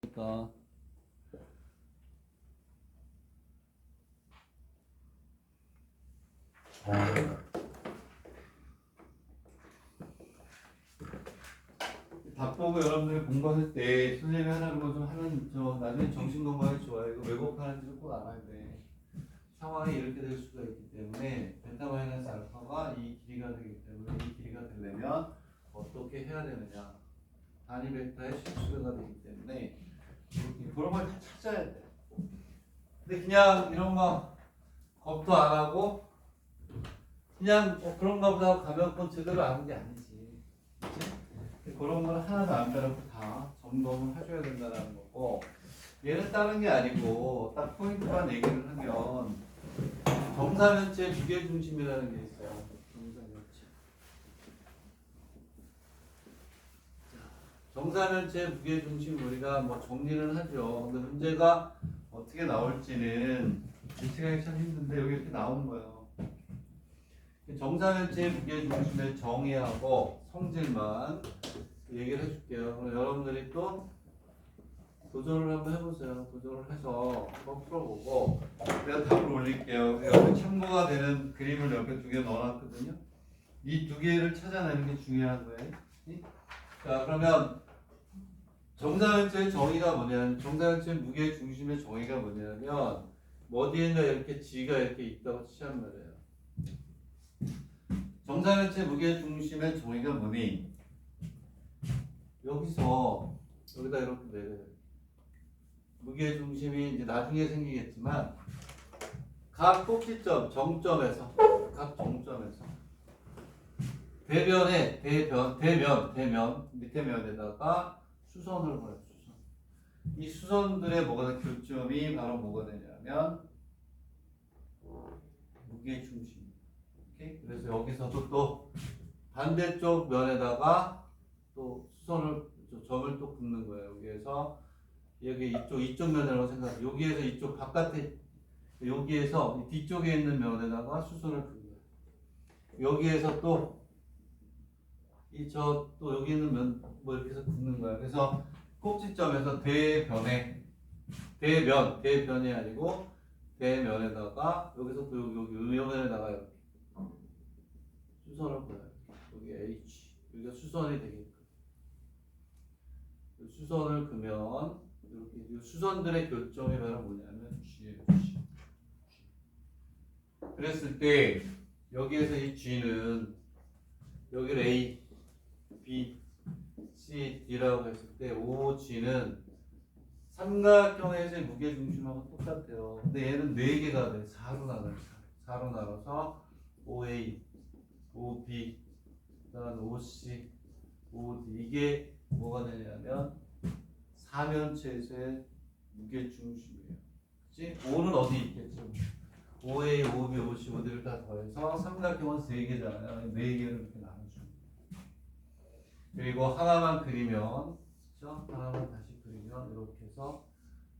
그러니까 답 보고 여러분들이 공부할 때 선생님이 하라는 거 좀 하는 저 나중에 정신 공부하기 좋아요. 이거 왜곡하는지를 꼭 알아야 돼. 상황이 이렇게 될 수가 있기 때문에 베타 마이너스 알파가 이 길이가 되기 때문에 이 길이가 되려면 어떻게 해야 되느냐. 단위 베타의 실수가 되기 때문에 그런 걸 다 찾아야 돼. 근데 그냥 이런 거 겁도 안 하고 그냥 그런가 보다 하고 가면 제대로 아는 게 아니지. 그치? 그런 걸 하나도 안 빼놓고 다 점검을 해줘야 된다는 거고, 얘는 다른 게 아니고 딱 포인트만 얘기를 하면 정사면체 무게중심이라는 게 있어요. 정사면체. 정사면체 무게중심 우리가 뭐 정리를 하죠. 근데 문제가 어떻게 나올지는 예측하기 참 힘든데 여기 이렇게 나오는 거예요. 정사면체 무게중심의 정의하고 성질만 얘기를 해줄게요. 그럼 여러분들이 또 도전을 한번 해보세요. 도전을 해서 한번 풀어보고 내가 답을 올릴게요. 여기 참고가 되는 그림을 옆에 두 개 넣어놨거든요. 이 두 개를 찾아내는 게 중요한 거예요. 자, 그러면 정사면체의 정의가 뭐냐면, 정사면체 무게중심의 정의가 뭐냐면 어디에나 이렇게 G가 이렇게 있다고 치란 말이에요. 정사면체 무게중심의 정의가 뭐니? 여기다 이렇게 내려요. 무게중심이 이제 나중에 생기겠지만 각 꼭지점, 정점에서 대면 밑에 면에다가 수선을 보여요. 수선. 이 수선들의 뭐가 교점이 바로 뭐가 되냐면 무게중심. 오케이? 그래서 여기서도 또 반대쪽 면에다가 또 수선을 점을 또 긋는 거예요. 여기에서 여기 이쪽 면이라고 생각해요. 여기에서 이쪽 바깥에 여기에서 뒤쪽에 있는 면에다가 수선을 긋는 거예요. 여기에서 또 여기 있는 면 뭐 이렇게 해서 긋는 거예요. 그래서 꼭지점에서 대면이 아니고 대면에다가 여기서 또 여기 면에다가 이렇게 수선을 긋어요. 여기 H 여기가 수선이 되게끔 수선을 그면 이렇게 수선들의 교점이 바로 뭐냐면 G예요. G. 그랬을 때 여기에서 이 G는 여기를 A, B, C, D라고 했을 때 OG는 삼각형에서의 무게중심하고 똑같아요. 근데 얘는 4개가 돼. 4로 나눠요. 4로 나눠서 OA, OB, 그다음에 OC, OD 이게 뭐가 되냐면 사면체에서의 무게중심이에요. 그치? O는 어디 있겠죠? OA, OB, OC, OD를 다 더해서 삼각형은 3개잖아요. 4개를 이렇게 나눠줍니다. 그리고 하나만 그리면, 그렇죠? 하나만 다시 그리면 이렇게 해서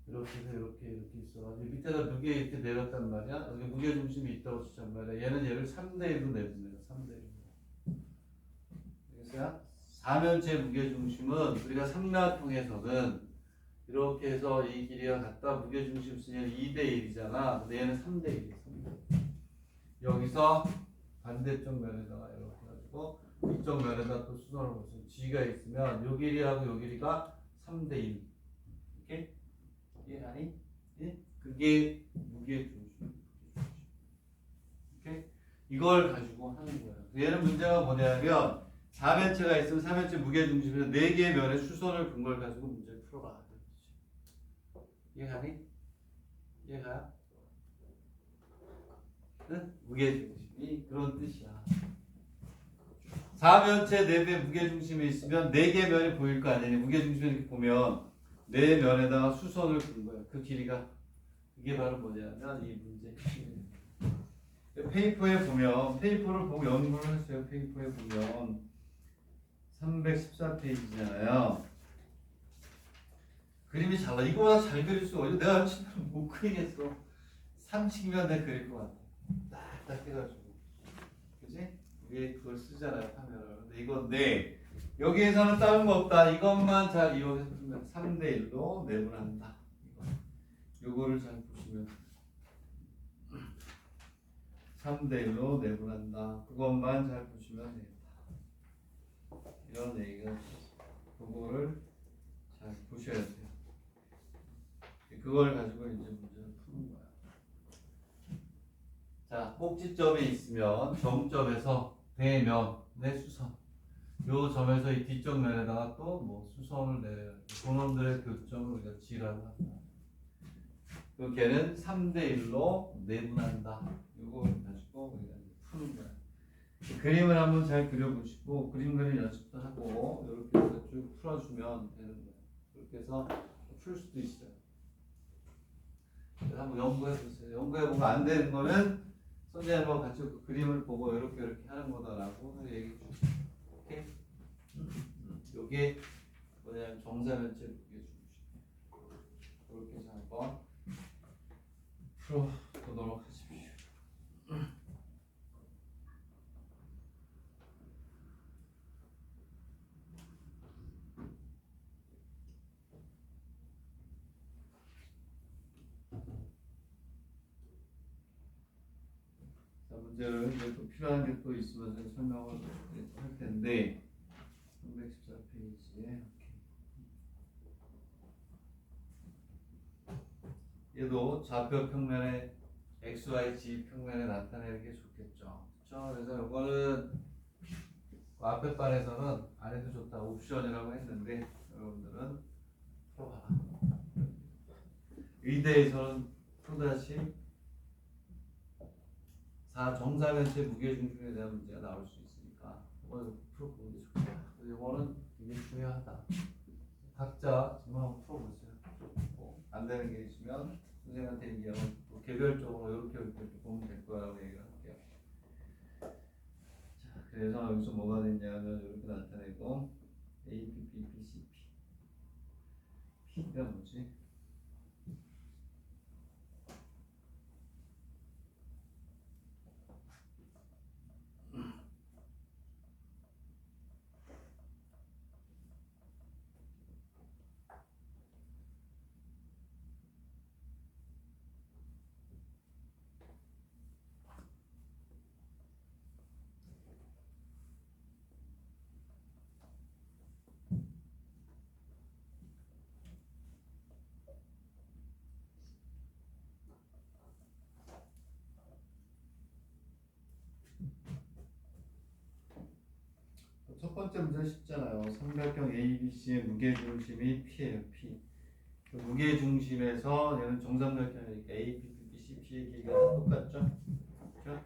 이렇게 있어가지고 밑에다 무게 이렇게 내렸단 말이야. 여기 무게중심이 있다고 치잔 말이야. 얘를 3대1로 내립니다. 3대1로. 그래서 사면체 무게중심은 우리가 삼각형에서는 이렇게 해서 이 길이가 같다. 무게중심 쓰면 2대1이잖아. 근데 얘는 3대1이야. 3대1. 여기서 반대쪽 면에다가 이렇게 해가지고 이쪽 면에다 또 수선을 보세요. G가 있으면 요 길이하고 요 길이가 3대1. 오케이? 이해 아니? 예? 그게 무게중심. 오케이? 이걸 가지고 하는 거예요. 얘는 문제가 뭐냐면 사면체가 있으면 사면체 무게중심에서 4개의 면에 수선을 근 걸 가지고 문제를 풀어라. 이해가니? 이해가? 응? 무게중심이 그런 뜻이야. 사면체 4배 무게중심이 있으면 4개 면이 보일 거 아니니? 무게중심을 이렇게 보면 4면에다가 수선을 근 거야. 그 길이가. 이게 바로 뭐냐면 이 문제 페이퍼에 보면, 페이퍼를 보고 연구를 했어요. 페이퍼에 보면 314페이지잖아요. 그림이 잘 나. 이거보다 잘 그릴 수가 없어. 내가 진짜 못 그리겠어. 30면 내가 그릴 것 같아. 딱 해가지고. 그지? 우리 그걸 쓰잖아요, 카메라를. 근데 이건데, 여기에서는 다른 거 없다. 이것만 잘 이용해서 풀면 3대 1로 내분한다. 요거를 잘 보시면 3대 1로 내분한다. 그것만 잘 보시면 되겠다. 이런 얘기가 그거를 잘 보셔야 돼요. 그걸 가지고 이제 문제를 푸는 거야. 자, 꼭지점이 있으면 점점에서 대면의 수선. 요 점에서 이 뒤쪽 면에다가 또 뭐 수선을 내려야 돼. 그놈들의 교점을 우리가 G라고 한다. 그 걔는 3대 1로 내분한다. 요거 가지고 우리가 이제 푸는 거야. 그림을 한번 잘 그려보시고 그림 그리는 연습도 하고 이렇게 해서 쭉 풀어주면 되는 거예요. 그렇게 해서 풀 수도 있어요. 그래서 한번 연구해보세요. 연구해보고 안 되는 거는 선생님하고 같이 그 그림을 보고 이렇게 하는 거다라고 얘기해 주세요. 오케이? 요게 뭐냐면 정사면체 무게중심. 그렇게 해서 한번 풀어보도록 하십시오. 자, 문제를 이제 또 필요한 게 또 있으면 설명을 할 텐데 314페이지에 얘도 좌표 평면에 XY, Z 평면에 나타내는 게 좋겠죠. 그렇죠? 그래서 이거는 앞에 반에서는 안 해도 좋다 옵션이라고 했는데 여러분들은 풀어봐라. 의대에서는 또다시 4 정사면체 무게중심에 대한 문제가 나올 수 있으니까 이걸 풀어보는 게 좋다. 이거는 되게 중요하다. 각자 정말 한번 풀어보세요. 안 되는 게 있으면 선생님한테 얘기하면 또 개별적으로 이렇게 보면 될 거라고 얘기를 할게요. 자, 그래서 여기서 뭐가 됐냐면 이렇게 나타내고 A, B, B, B, C, P. P가 뭐지? 첫 번째 문제 쉽잖아요. 삼각형 ABC의 무게중심이 P예요. P. 그 무게중심에서 얘는 정삼각형이니까 A, B, B, B, C, P의 길이가 다 똑같죠? 그렇죠?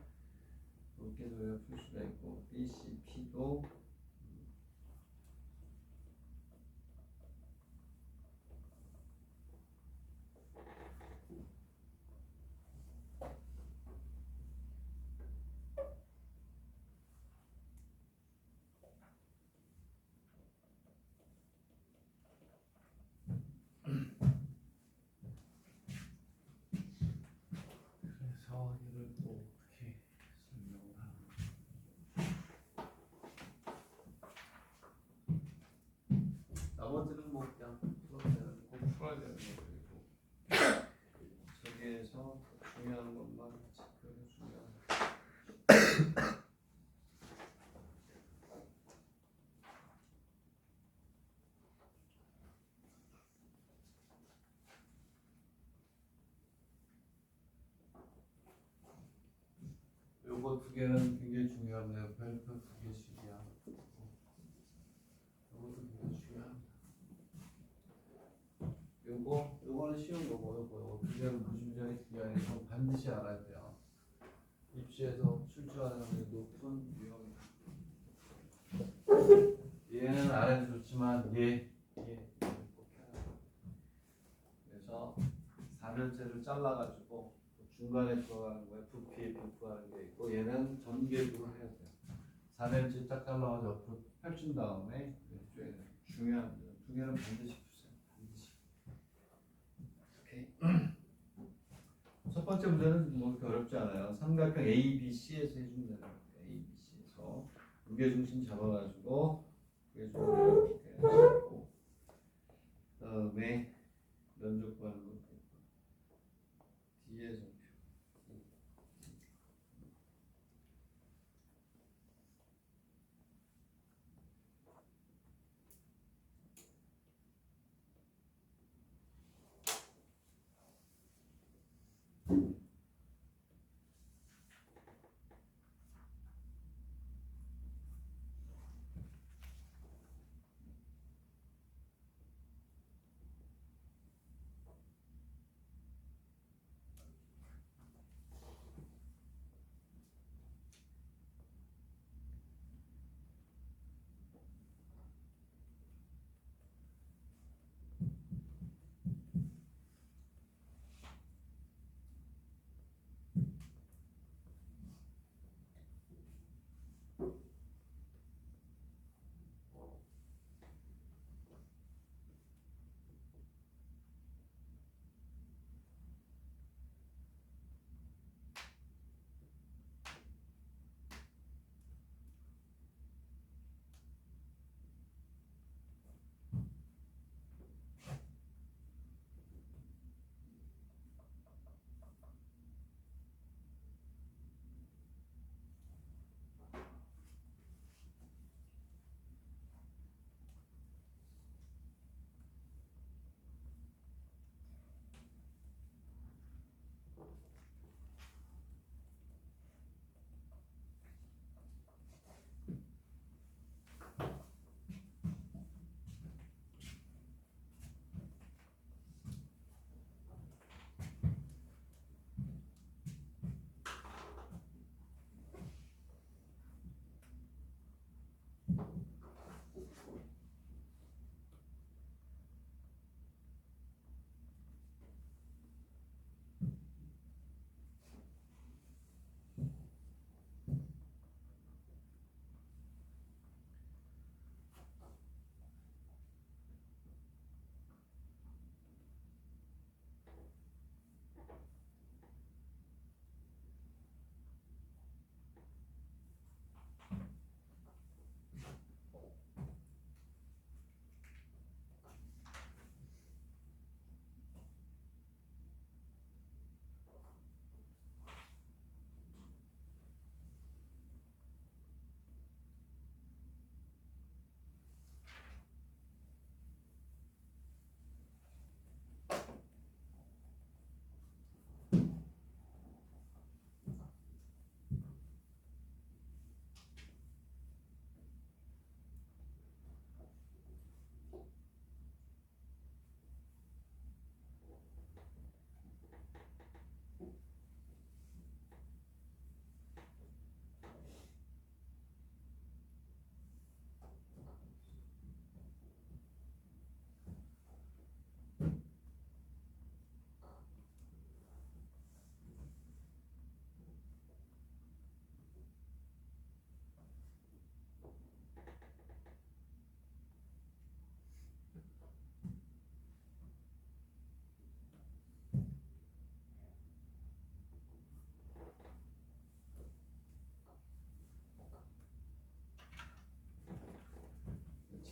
이렇게 우리가 풀 수가 있고 B, C, P도 그래서 얘를 또 어떻게 설명을 하나? 나머지는 뭐 그냥 꼭 풀어야 되는 거고 저기에서 중요한 것만 체크해주면 요거 두 개는 굉장히 중요합니다. 별표 두 개씩이야. 요것도 굉장히 중요합니다. 요거는 쉬운 거고 요거 두 개는 무심장이 중요하니 이건 반드시 알아야 돼요. 입시에서 출제하는 사람들이 높은 위험이다. 얘는 안 해도 좋지만 얘 꼭 해야 돼. 그래서 4면체를 잘라가지고 중간에 들어가는 거에 부피에 부프하는 게 있고 얘는 전개부로 해야 돼요. 4면체 딱 잘라가지고 옆으로 펼친 다음에 왼쪽에 중요합니다. 두 개는 반드시 푸세요. 반드시. 오케이. 첫 번째 문제는 뭐 그렇게 어렵지 않아요. 삼각형 ABC에서 해주면 돼요. ABC에서 무게중심 잡아가지고 그게 좀 이렇게 되고 그다음에 면적 구하는 것도 있고 뒤에 좀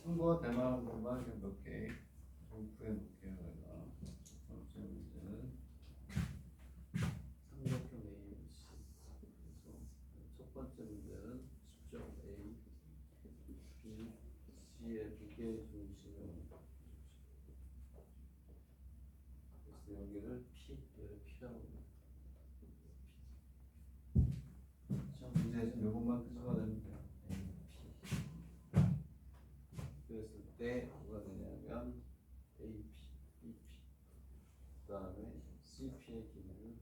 참고가 될 만한 것만 몇 개 좀 구해볼게요. 제가 첫 번째 문제는 삼각형 ABC. 그래서 첫 번째 문제는 10점 A, B, C의 두 개의 중심을 그래서 여기를 P, 얘를 P라고 합니다. 자, 문제에서 이것만 끄집어내면 돼요. 그랬을 때 뭐가 되냐면 AP, BP 그 다음에 CP의 길이를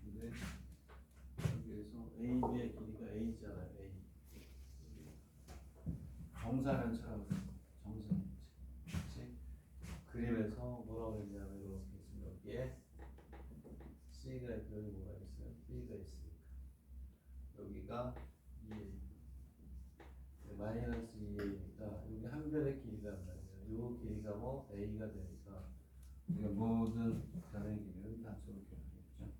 근데 여기에서 AB의 길이가 A잖아요. A 정사면처럼 정사면체 그치? 그림에서 뭐라고 했냐면 이렇게 있으면 여기에 C가 있고 여기 뭐가 있어요? B가 있으니까 여기가 길이가 2a. 마이너스 2a니까 여기 한 별의 길이란 말이에요. 요 길이가 뭐 a가 되니까 우리가 모든 변의 길이는 다 저렇게 하겠죠.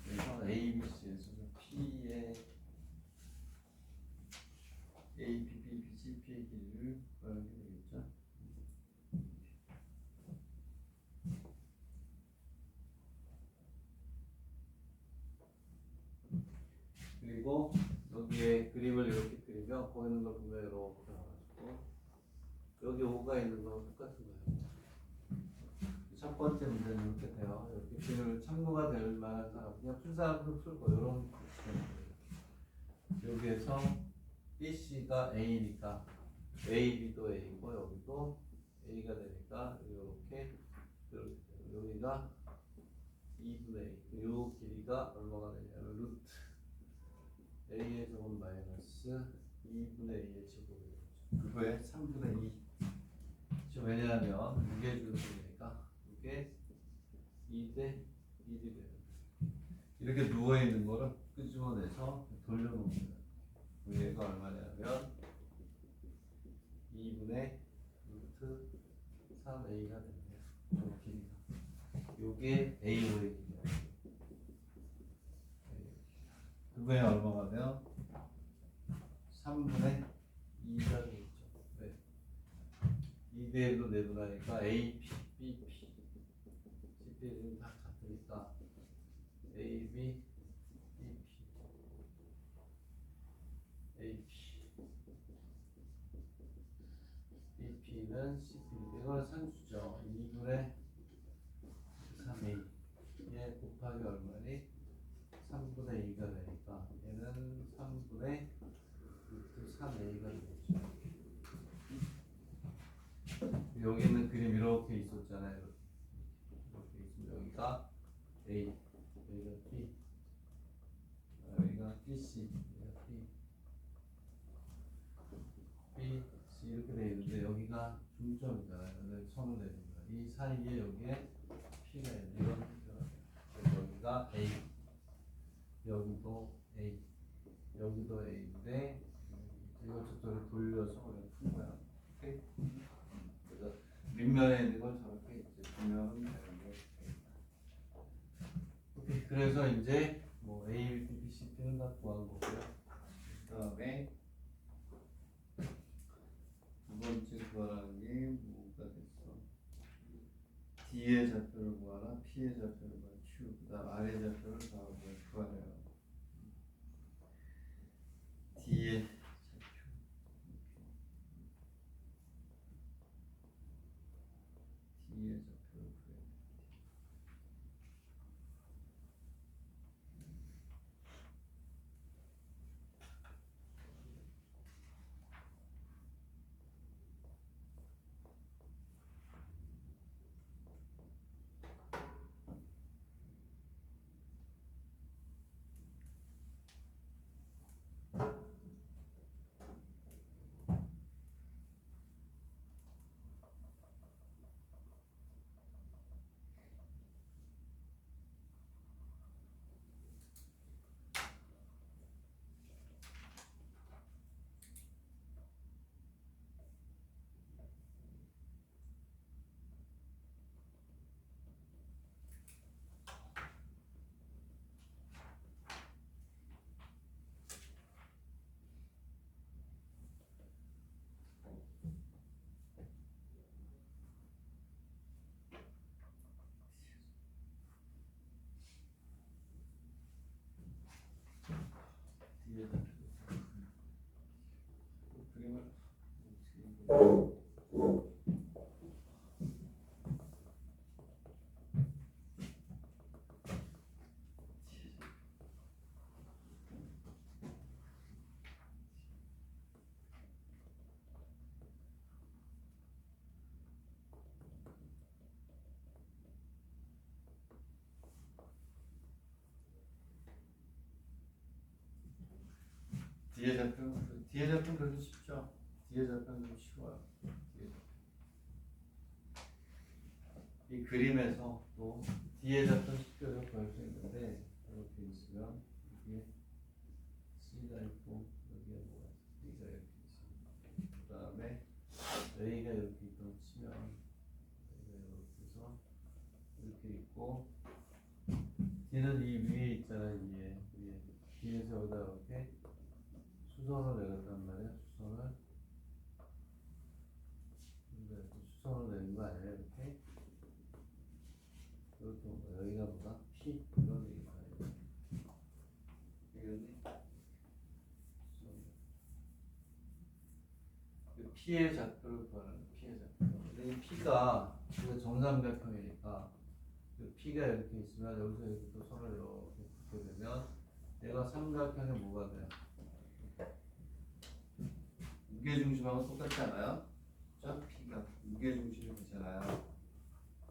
그래서 a, b, c에서 p의 a, b, b, b, c, p의 길이를 구하게 되겠죠. 그리고 여기에 그림을 이렇게 그리면 보이는 걸 보면 이렇게 나와가지고 여기 5가 있는 거랑 똑같은 거예요. 첫 번째 문제는 이렇게 돼요. 이렇게 그림을 참고가 될 만한 사람 그냥 풀 사람도 풀고 이런 여기에서 BC가 A니까 A, B도 A고 여기도 A가 되니까 이렇게 여기가 2분의 A 요 길이가 얼마가 되냐면 루트 A의 제곱 마이너스 2분의 A의 제곱이 되죠. 그거의 3분의 2. 지금 왜냐하면 무게중심이니까 이게 2대 1이 돼요. 이렇게 누워있는 거를 끄집어내서 돌려놓는 거예요. 얘가 얼마냐면 2분의 루트 3A가 됩니다. 요 길이가. 요게 A5의 길이야. 그거에 얼마가 돼요? 3분의 2가 되겠죠. 네. 2대에도 내분하니까 AP, BP, CP는 다 같으니까 AB, BP, AP, BP는 CP. 이거는 산수죠. 2분의 3A. 얘 곱하기 얼마니? 3분의 2가 되니까 얘는 3분의 루트 3A가 되겠죠. 여기 있는 그림 이렇게 있었잖아요. 이렇게 있으면 여기가 A, 여기가 B, 여기가 BC, 여기가 B, B, C 이렇게 돼 있는데 여기가 중점이잖아요. 선을 내는 거야. 이 사이에 여기에 P가 있는 이런 표현이에요. 여기가 A, 여기도 A, 여기도 A인데 이거 저쪽에 돌려서 그냥 푼 거야. 오케이? 그래서 밑면에 있는 건 저렇게 이제 보면 되는 거. 오케이. 그래서 이제 뭐 A, B, B, C, P는 다 구한 거고요. 그다음에 두 번째 구하라는 게 뭐가 됐어? D의 좌표를 구하라, P의 좌표를 구하라, Q. 그다음 R의 좌표를 구하래요. D의 좌표. D의 좌표를 구해야 돼. D의 좌표. 그림을 뒤에 잡힌 그래도 쉽죠. 뒤에 잡힌 좀 쉬워요. 뒤에 잡힌. 이 그림에서 또 뒤에 잡힌 식별을 구할 수 있는데 이렇게 있으면 C가 있고 여기에 뭐가 있어? D가 이렇게 있어. 그 다음에 A가 이렇게 있다고 치면 A가 이렇게 해서 이렇게 있고 D는 이 위에 있잖아. 위에 D에서 여기다 이렇게 수선을 내렸단 말이야. 수선을 내는 거 아니야? 이렇게 여기가 뭐다? P 이런 얘기가 아니야. P의 좌표를 구하는 P의 좌표. 근데 이 P가 정삼각형이니까 P가 이렇게 있으면 여기서 이렇게 또 선을 이렇게 긋게 되면 얘가 삼각형의 뭐가 돼요? 무게중심하고 똑같지 않아요? 그죠? P가 무게중심이 되잖아요.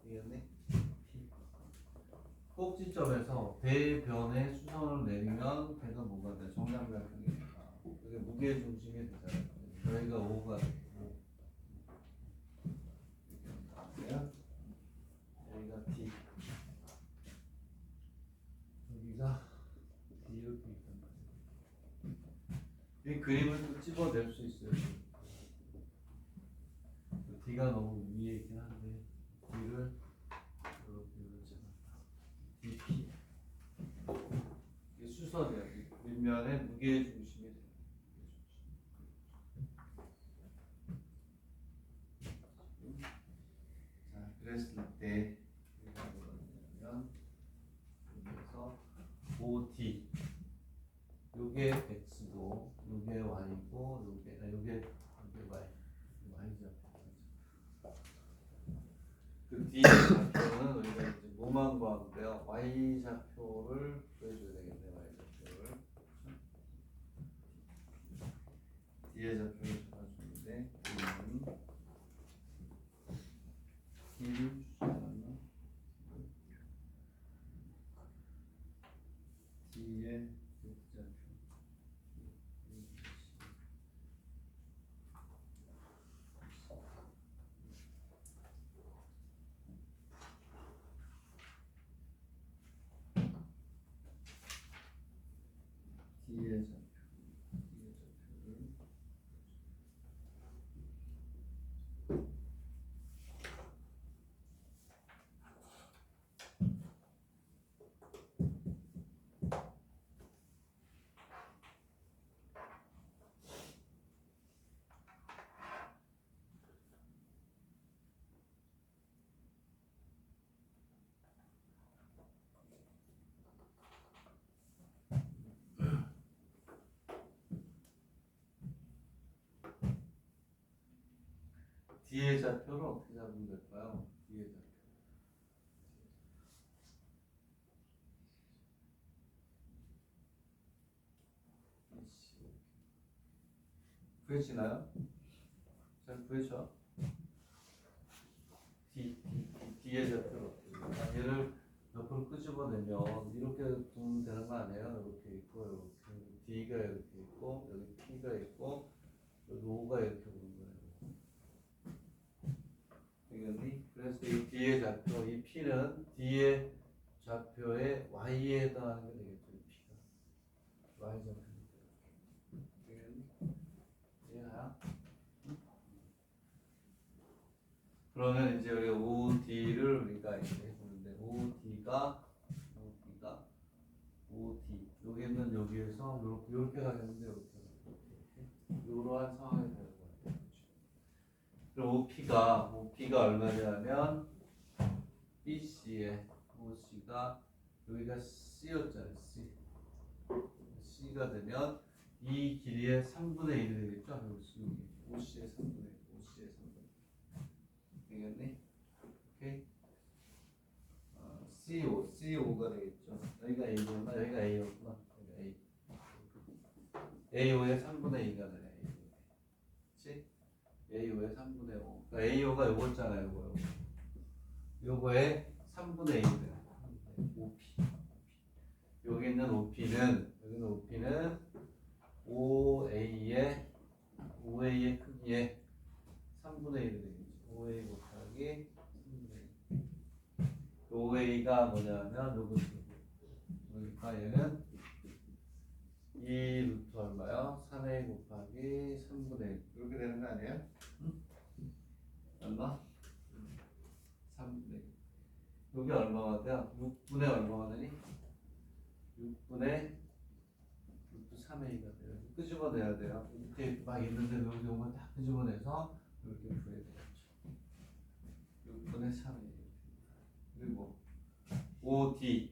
이해했니? P. 꼭지점에서 대변에 수선을 내리면 배가 뭐가 돼? 정삼각형이니까 그게 무게중심이 되잖아요. 여기가 5가 되고 여기가 D 여기가 D 이렇게 있단 말이에요. 이 그림을 또 집어낼 수 있어요. D가 너무 위에 있긴 한데 D를 이렇게 잡았다. DP 이게 수선이야. 윗면에 무게중심이 돼요. 자, 그랬을 때 우리가 뭐냐면 여기서 OD 요게 X고 요게 Y고 요게 Y Y죠. 그 D의 좌표는 우리가 이제 뭐만 구하는데요? Y 좌표를 구해줘야 되겠네. Y 좌표를 D의 좌표를 잡아주는데 D를 주시면 D의 X좌표 D의 좌표를 D의 좌표를 어떻게 잡으면 될까요? D의 좌표. 구해지나요? 잘 구해져? D의 좌표를 어떻게 됩니까? 얘를 옆으로 끄집어내면 이렇게 두면 되는 거 아니에요? 이렇게 있고 이렇게 D가 이렇게 있고 여기 P가 있고 여기 O가 이렇게 오는 거예요. 알겠니? 그래서 이 D의 좌표, 이 P는 D의 좌표의 Y에 해당하는 게 되겠죠. 이 P가 Y 좌표. 알겠니? 이해가요? 그러면 이제 우리가 OD를 우리가 이렇게 해주는데 OD 여기는 여기에서 이렇게 가겠는데 이러한 상황이 되는 거예요. 그럼 OP가 얼마냐면 BC에 OC가 여기가 C였잖아요. C가 되면 이 길이의 3분의 1이 되겠죠? 여기 OC의 3분의 1. 되겠니? 오케이. CO가 되겠죠. 여기가 A구나. 여기가 A였구나. 여기가 AO의 3분의 2가 되네. 그렇지? AO의 3분의 5. 그러니까 AO가 요거잖아요. 요거의 3분의 1이 되네. OP. 여기 있는 OP는 OA의 크기의 3분의 1이 되겠죠. OA 곱하기 3분의 1. OA가 뭐냐면 요거 그러니까 얘는 2 루트 얼마요? 3a 곱하기 3분의 1 이렇게 되는 거 아니에요? 응? 얼마? 3분의 1 여기 얼마가 돼요? 6분의 얼마가 되니? 6분의 루트 3a가 돼요. 끄집어내야 돼요. 밑에 막 있는데 여기 오면 다 끄집어내서 이렇게 구해야 되겠죠. 6분의 3a 그리고 5d의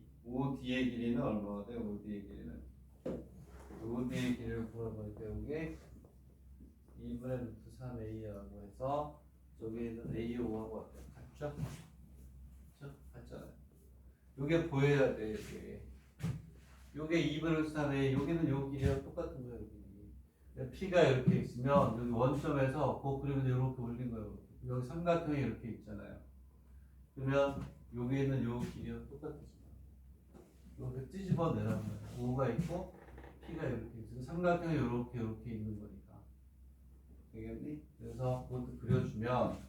길이는 얼마가 돼요? 5d의 길이는 5d의 길이를 구해보니까 여기 2분의 루트 3a라고 해서 저기에 있는 a5하고 같죠? 그렇죠? 같잖아요. 요게 보여야 돼. 요게 2분의 루트 3a 여기는 요 길이랑 똑같은 거예요. 여기. p가 이렇게 있으면 여기 원점에서 그 그림을 이렇게 올린 거예요. 여기 삼각형이 이렇게 있잖아요. 그러면 여기 있는 요 길이랑 똑같아지죠. 이렇게 찌집어내라는 거예요. 5가 있고 P가 이렇게 있어요. 삼각형이 이렇게 있는 거니까. 되겠니? 그래서 그것도 그려주면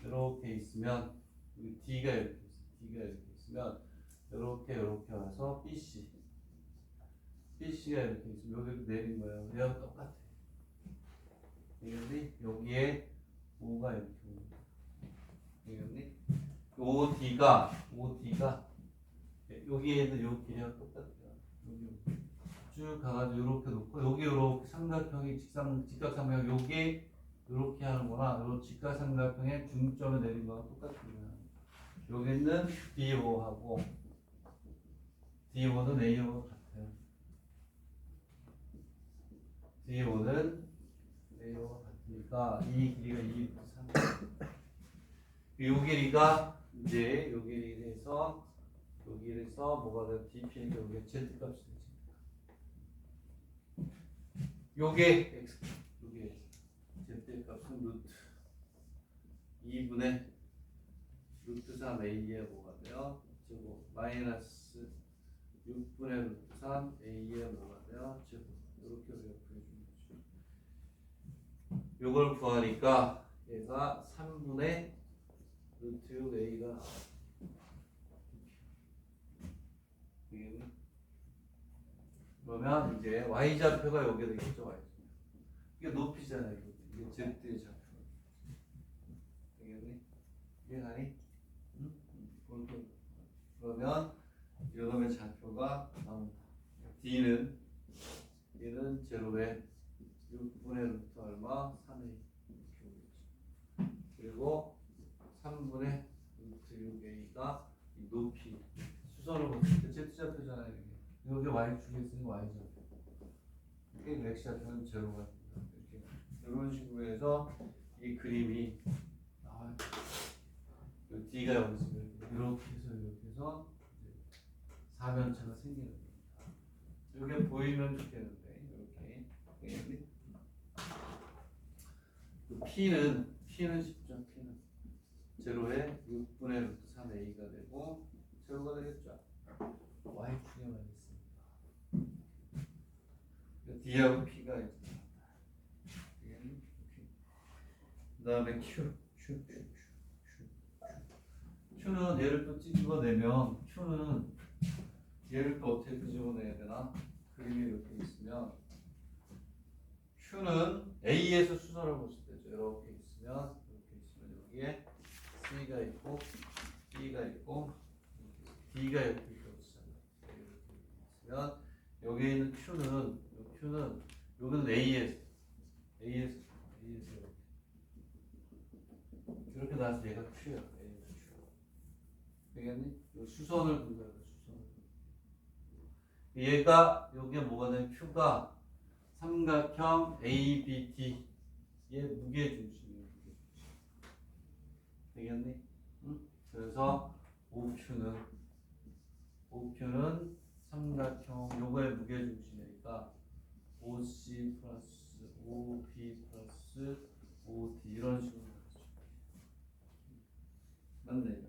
이렇게 있으면 여기 D가 이렇게 있어요. D가 이렇게 있으면 이렇게 와서 BC가 이렇게 있으면 여기로 내린 거예요. 얘랑 똑같아. 되겠니? 여기에 5가 이렇게 오는 거예요. 되겠니? OD가 여기에 있는 요 길이랑 똑같아요. 여기 쭉 가가지고 이렇게 놓고 여기 이렇게 삼각형이 직각삼각형 여기 이렇게 하는 거나 요 직각삼각형의 중점을 내린 거랑 똑같은 거예요. 여기는 DO하고 DO는 AO가 같아요. DO는 AO가 같으니까 이 길이가 2, 3. 요 길이가 이제 요 길이에서 여기에서 뭐가 돼? DP니까 여기 Z 값이 되지. 요게 X, 요게 Z 값은 루트 2분의 루트 3A에 뭐가 돼요? 제곱 마이너스 6분의 루트 3A에 뭐가 돼요? 제곱 이렇게 구해주는 거죠. 요걸 구하니까 얘가 3분의 루트 6A가 나와요. 그러면 이제 y좌표가 여기에 되겠죠. y. 이게 높이잖아요. 이게 z의 좌표. 되겠니? 이해가니? 응? 그러면 이놈의 좌표가 나온다. D는 제로에 6분의 루트 얼마? 3a 이렇게 오겠죠. 그리고 3분의 루트 6a가 이 높이 수선을 봤을 때 z좌표잖아요. 여기 y축에 있으면 y좌표. 이게 x좌표는 제로가 이렇게 이런 식으로 해서 이 그림이 나와요. D가 여기 있으면 이렇게 해서 사면체가 생기는 겁니다. 이게 보이면 좋겠는데 이렇게 P는 쉽죠. P는 제로에 6분의 루트 3a가 되고 제로가 되겠죠. y축에만 있습니다. D하고 P가 있습니다. 그 다음에 Q는 얘를 또 찝어내면 Q는 얘를 또 어떻게 끄집어내야 되나? 그림이 이렇게 있으면 Q는 A에서 수선을 볼 수 있죠. 이렇게 있으면 여기에 C가 있고 B가 있고 D가 이렇게 있으면 여기에 있는 Q는 여기는 A에서 이렇게 나와서 얘가 Q야. A에서 Q. 되겠니? 수선을 둔 거야. 얘가 여기에 뭐가 되는 Q가 삼각형 ABD의 무게 중심이에요. 되겠니? 응? 그래서 OQ는 삼각형 요거의 무게 중심이니까 OC 플러스 OB 플러스 OD 이런 식으로 가죠. 맞네.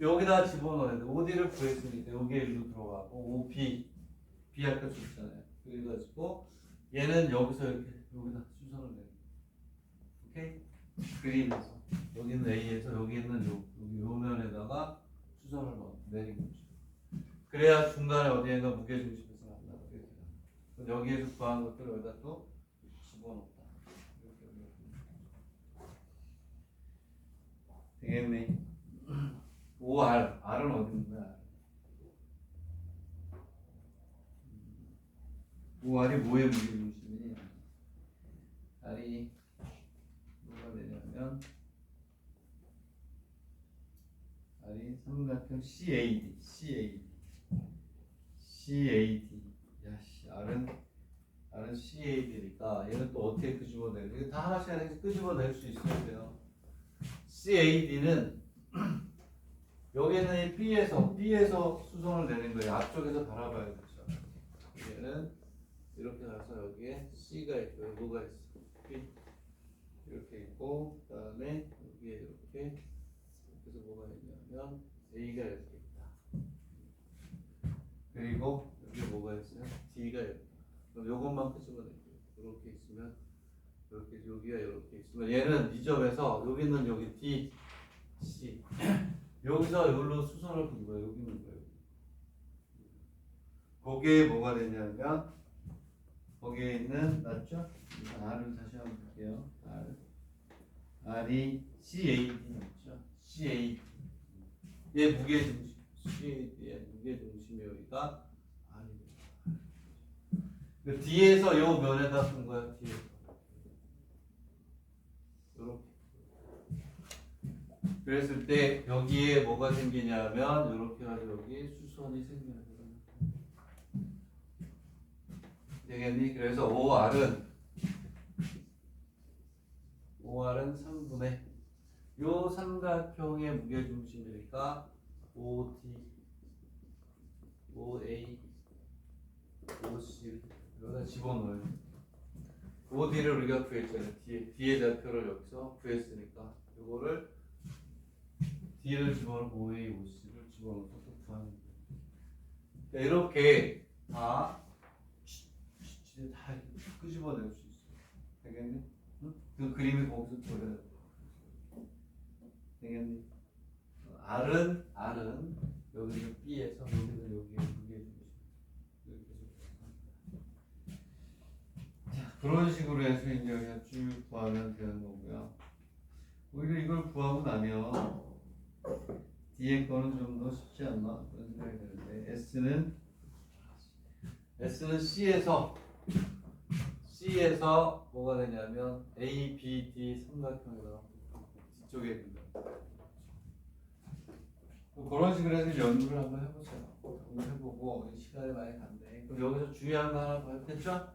여기다 집어넣어야 돼. OD를 구했으니까 여기에 일로 들어가고 OB B 아까 줬잖아요. 그래가지고 얘는 여기서 이렇게 여기다 수선을 내는 오케이? 그림에서 여기는 A에서 여기 있는 요 면에다가 수선을 내린 거죠. 그래야 중간에 어디에가 무게중심이 여기에서 구한 것들을 여기다 또 집어넣다. 되겠네. OR, R은 어디 있는 거야? OR이 뭐의 무게중심이니? R이 뭐가 되냐면 R이 삼각형 CAD. 야씨, R은 CAD니까 얘는 또 어떻게 끄집어내요? 이거 다 하나씩 끄집어낼 수 있어야 돼요. CAD는 여기는 B에서 수선을 내는 거예요. 앞쪽에서 바라봐야겠죠. 얘는 이렇게 가서 여기에 C가 있고 뭐가 있어? B 이렇게 있고 그다음에 여기에 이렇게 그래서 뭐가 있냐면 A가 이렇게 있다. 그리고 여기 뭐가 있어요? D가 이렇게. 그럼 요것만 끄집어낼게요. 이렇게 있으면 이렇게 여기가 이렇게 있으면 얘는 이 점에서 여기는 여기 D, C 여기서 여기로 수선을 둔 거예요. 여기 있는 거예요. 거기에 뭐가 되냐면 거기에 있는 맞죠? R을 다시 한번 볼게요. R이 CAD 맞죠? CAD 얘 무게중심 CAD의 무게중심이 여기가 R입니다. 그 뒤에서 요 면에다 쓴 거야. 뒤에서 요렇게 그랬을 때 여기에 뭐가 생기냐면 이렇게 해가지고 여기 수선이 생기는 거예요. 되겠니? 그래서 OR은 3분의 요 삼각형의 무게중심이니까 OD, OA, OC 여기다 집어넣어요. OD를 우리가 구했잖아요. D의 좌표를 여기서 구했으니까 이거를 D를 집어넣고 OA, OC를 집어넣어서 또 구하는 거예요. 그러니까 이렇게 다 끄집어낼 수 있어요. 되겠니? 응? 그 그림이 거기서 보여요. 되겠니? R은 여기는 B에서 여기는 여기에 무게중심 이렇게 자 그런 식으로 해서 이제 그냥 쭉 구하면 되는 거고요. 오히려 이걸 구하고 나면 뒤에 거는 좀 더 쉽지 않나 그런 생각이 드는데 S는 C에서 뭐가 되냐면 A, B, D 삼각형이라 뒤쪽에 있는 거. 그런 식으로 해서 연구를 한번 해보세요. 연구를 해보고 시간이 많이 간대. 그럼 여기서 중요한 거 하나 봐요. 됐죠?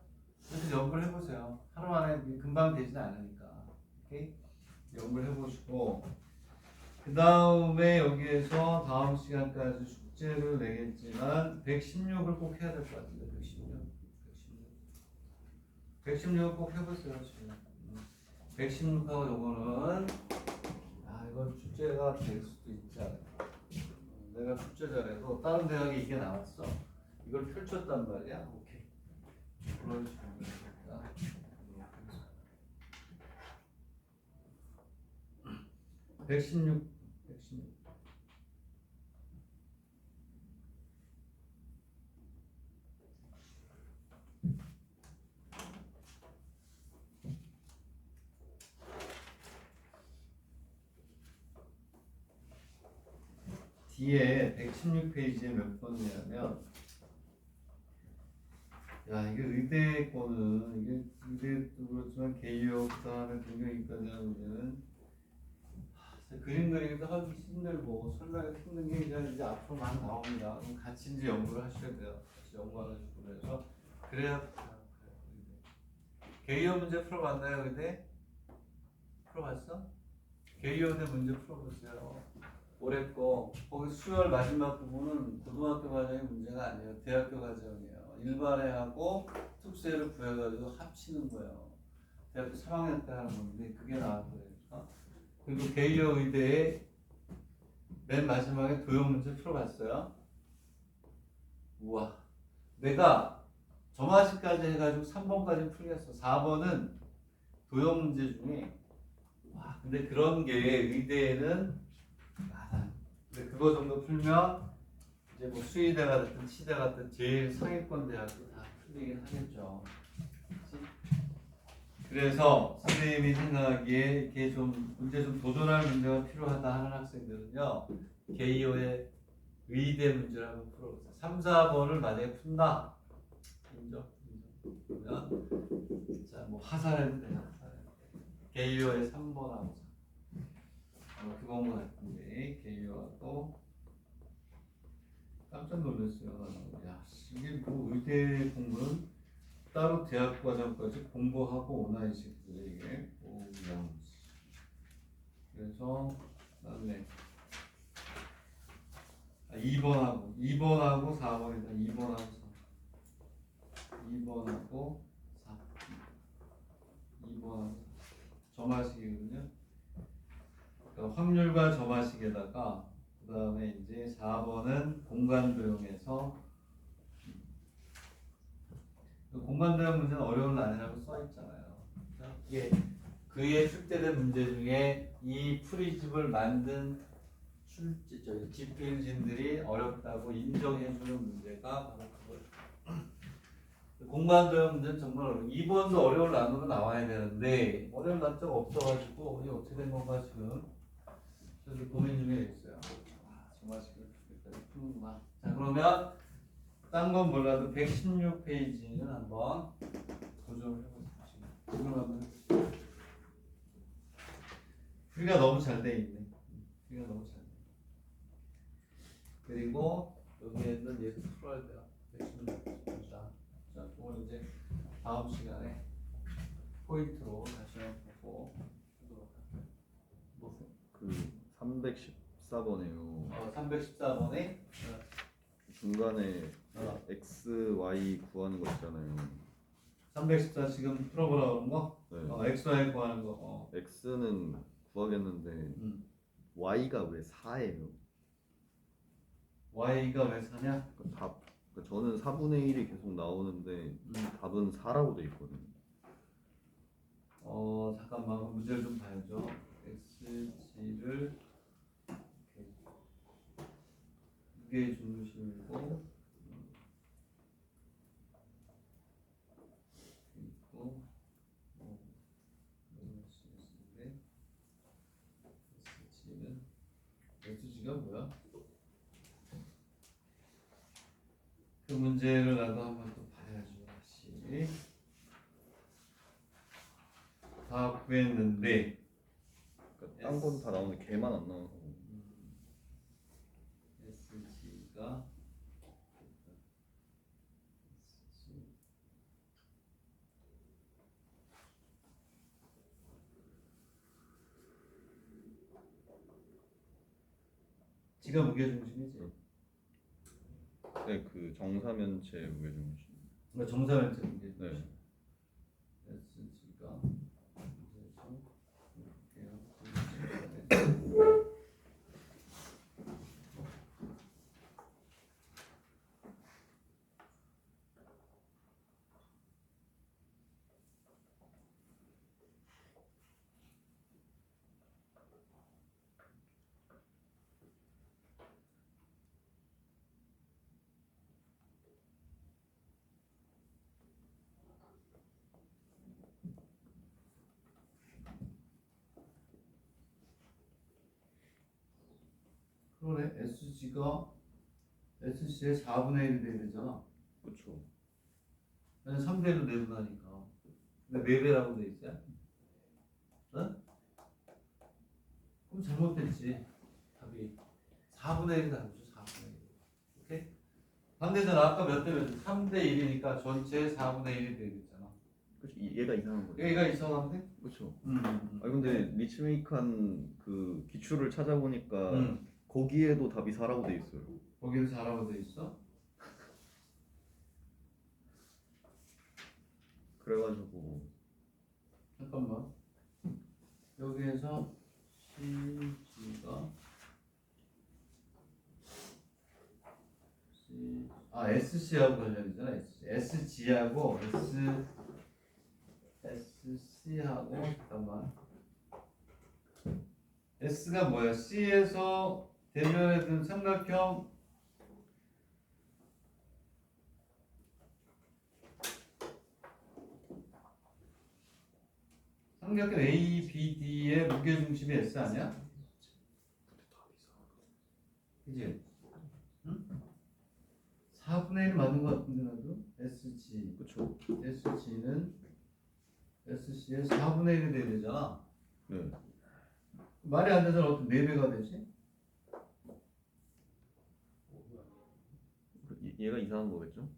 그래서 연구를 해보세요. 하루 만에 금방 되지는 않으니까. 오케이? 연구를 해보시고 그 다음에 여기에서 다음 시간까지 숙제를 내겠지만 116을 꼭 해야 될 것 같은데 116을 꼭 해보세요. 지금 116하고 요거는 이건 숙제가 될 수도 있지 않을까. 내가 숙제 잘해도 다른 대학에 이게 나왔어. 이걸 펼쳤단 말이야. 오케이. 그런 식으로 해볼까. 116. 뒤에 116페이지에 몇 번이냐면 이게 의대 거는 이게 의대도 그렇지만 개요 그다음에 동경이까지 하는 문제는 그림 그리기도 하기 힘들고 설명이 힘든 게 이제 앞으로 많이 나옵니다. 그럼 같이 이제 연구를 하셔야 돼요. 같이 연구하는 식으로 해서 그래야 개요 문제 풀어봤나요? 의대? 풀어봤어? 개요대 문제 풀어보세요. 올해 거 거기 수열 마지막 부분은 고등학교 과정의 문제가 아니에요. 대학교 과정이에요. 일반회하고 특수회를 구해가지고 합치는 거예요. 대학교 3학년 때 하는 건데 그게 나왔거든요. 그리고 개요 의대의 맨 마지막에 도형 문제 풀어봤어요. 우와, 내가 점화시까지 해가지고 3번까지 풀겠어. 4번은 도형 문제 중에 근데 그런 게 의대에는 근데 그거 정도 풀면 이제 뭐 수의대가 됐든 치대가 됐든 제일 상위권 대학도 다 풀리긴 하겠죠. 그치? 그래서 선생님이 생각하기에 이게 좀 문제 좀 도전할 문제가 필요하다 하는 학생들은요, 개이어의 의대 문제를 한번 풀어보세요. 3, 4번을 만약에 푼다. 인정? 그러면 자, 뭐 화살해도 돼요. 개이어의 3번하고 그건 것 같은데 개이어하고 깜짝 놀랐어요. 야, 이게 뭐 의대 공부는 따로 대학 과정까지 공부하고 오나 이 새끼들 이게 오양. 그래서 그다음에 2번하고 4번이다. 2번하고 4. 2번하고 4. 2번하고 4. 점화식이거든요. 그러니까 확률과 점화식에다가 그 다음에 이제 4번은 공간 도형에서 공간 도형 문제는 어려운 난이라고 써 있잖아요. 이게 그에 출제된 문제 중에 이 프리집을 만든 집필진들이 어렵다고 인정해주는 문제가 바로 그거예요. 공간 도형 문제는 정말 어려워. 2번도 어려울 난으로 나와야 되는데 어려울 난자가 없어가지고 이게 어떻게 된 건가 지금 저기 고민 중에 있어요. 정말 지금 여기까지 푸는구나. 자, 그러면 딴 건 몰라도 116페이지는 한번 도전을 해보겠습니다. 지금 한번 해보세요. 풀이가 너무 잘 돼 있네. 풀이가 너무 잘 돼. 그리고 여기에 있는 얘도 풀어야 돼요. 116페이지. 자, 그걸 이제 다음 시간에 포인트로 다시 한번 보고 하도록 할게요. 보세요. 그 314번에요. 314번에 중간에 x, y 구하는 거 있잖아요. 314 지금 풀어보라고 하는 거? 네. x, y 구하는 거. x는 구하겠는데 y가 왜 4예요? y가 왜 4냐? 그러니까 저는 4분의 1이 계속 나오는데 답은 4라고 돼 있거든요. 잠깐만 문제를 좀 봐야죠. xg를 무게 중심이고 있고 SG가 뭐야? 그 문제를 나도 한번 또 봐야죠. 다시 다 구했는데 그러니까 딴 건 다 나오는데 걔만 안 나와서. SG가 G가 무게중심이지. 네, 그 정사면체 무게중심. 그러니까 정사면체 무게중심. 네. SG가 그러네. SG가 SC의 4분의 1이 돼야 되잖아. 그렇죠. 3대로 내분하니까. 근데 4배라고 돼 있어요? 어? 그럼 잘못됐지. 답이 4분의 1이 답이죠. 4분의 1. 오케이? 반대잖아. 아까 몇 대 몇? 3대 1이니까 전체 4분의 1이 되겠잖아. 그렇죠. 얘가 이상한 거죠. 얘가 이상한데? 그렇죠. 아 근데 리츠메이크한 그 기출을 찾아보니까 거기에도 답이 4라고 돼 있어요. 거기는 4라고 돼 있어? 그래가지고 잠깐만. 여기에서 SC하고 관련이잖아. SG하고 SC하고 잠깐만. S가 뭐야? C에서 대면에 든 삼각형 삼각형 ABD의 무게중심이 S 아니야? 그지? 응? 4분의 1 맞는 것 같은데 나도? SG 그렇죠. SG는 SC의 4분의 1이 돼야 되잖아. 네. 말이 안 되잖아. 어떤 4배가 되지? 얘가 이상한 거겠죠?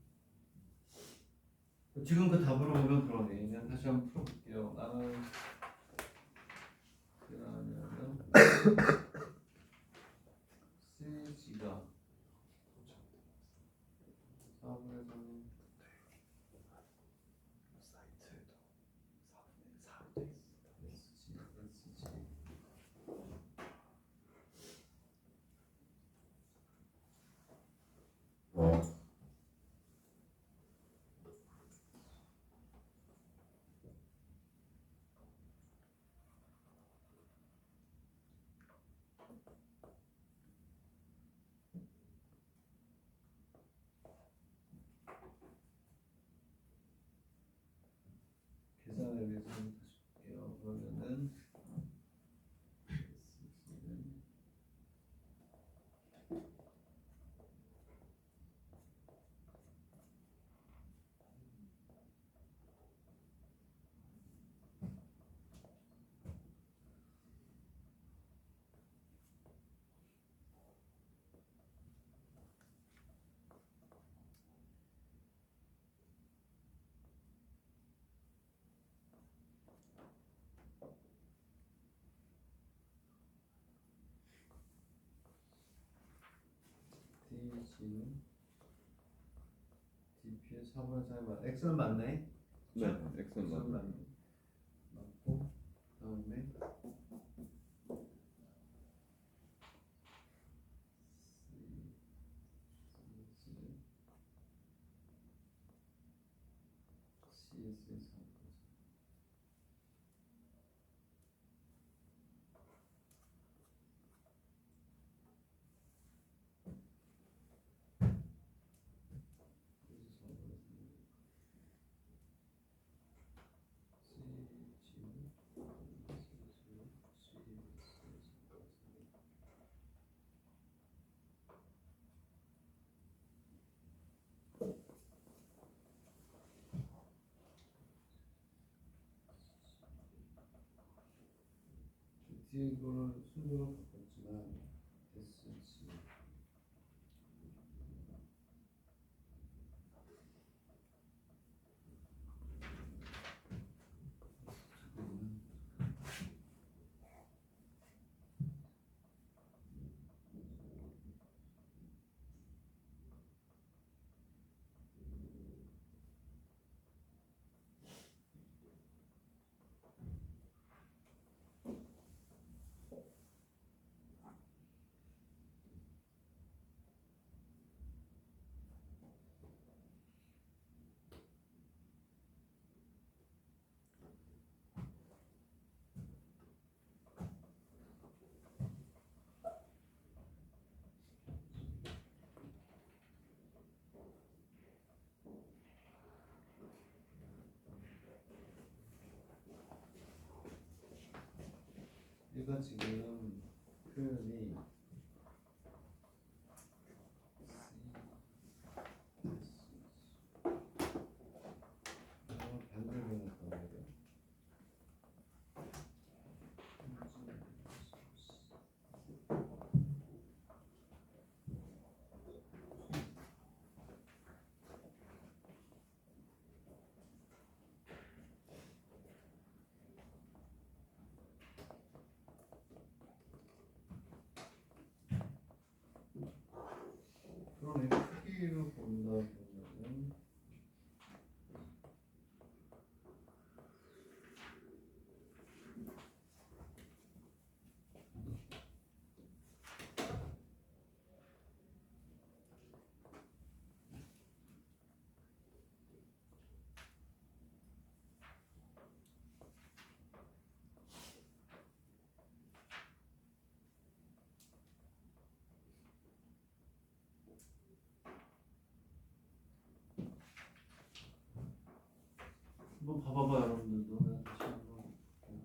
지금 그 답으로 보면 그러네. 그냥 다시 한번 풀어볼게요. 나는 그러면은 CG가 4분의 3 SG 계산을 위해서 다시 볼게요. 그러면은 SG는 DG는 DP의 4분의 3이 맞 X는 맞네? 네. X는 맞아요. 맞고 그다음에 CS에서 뒤에 이거를 순서로 바꿨지만 SG 얘가 지금 표현이 반대로 해놨단 말이야. 그러네. 크기로 본다 보면은 한번 봐봐봐 여러분들도. 내가 다시 한번 볼게요.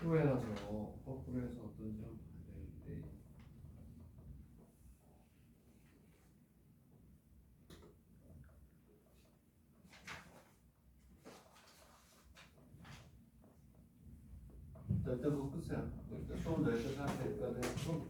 거꾸로 해서 어떤지 한번 봐야 되는데. 일단 그거 끝이야. 일단 수업 낼 때 생각하니까 좀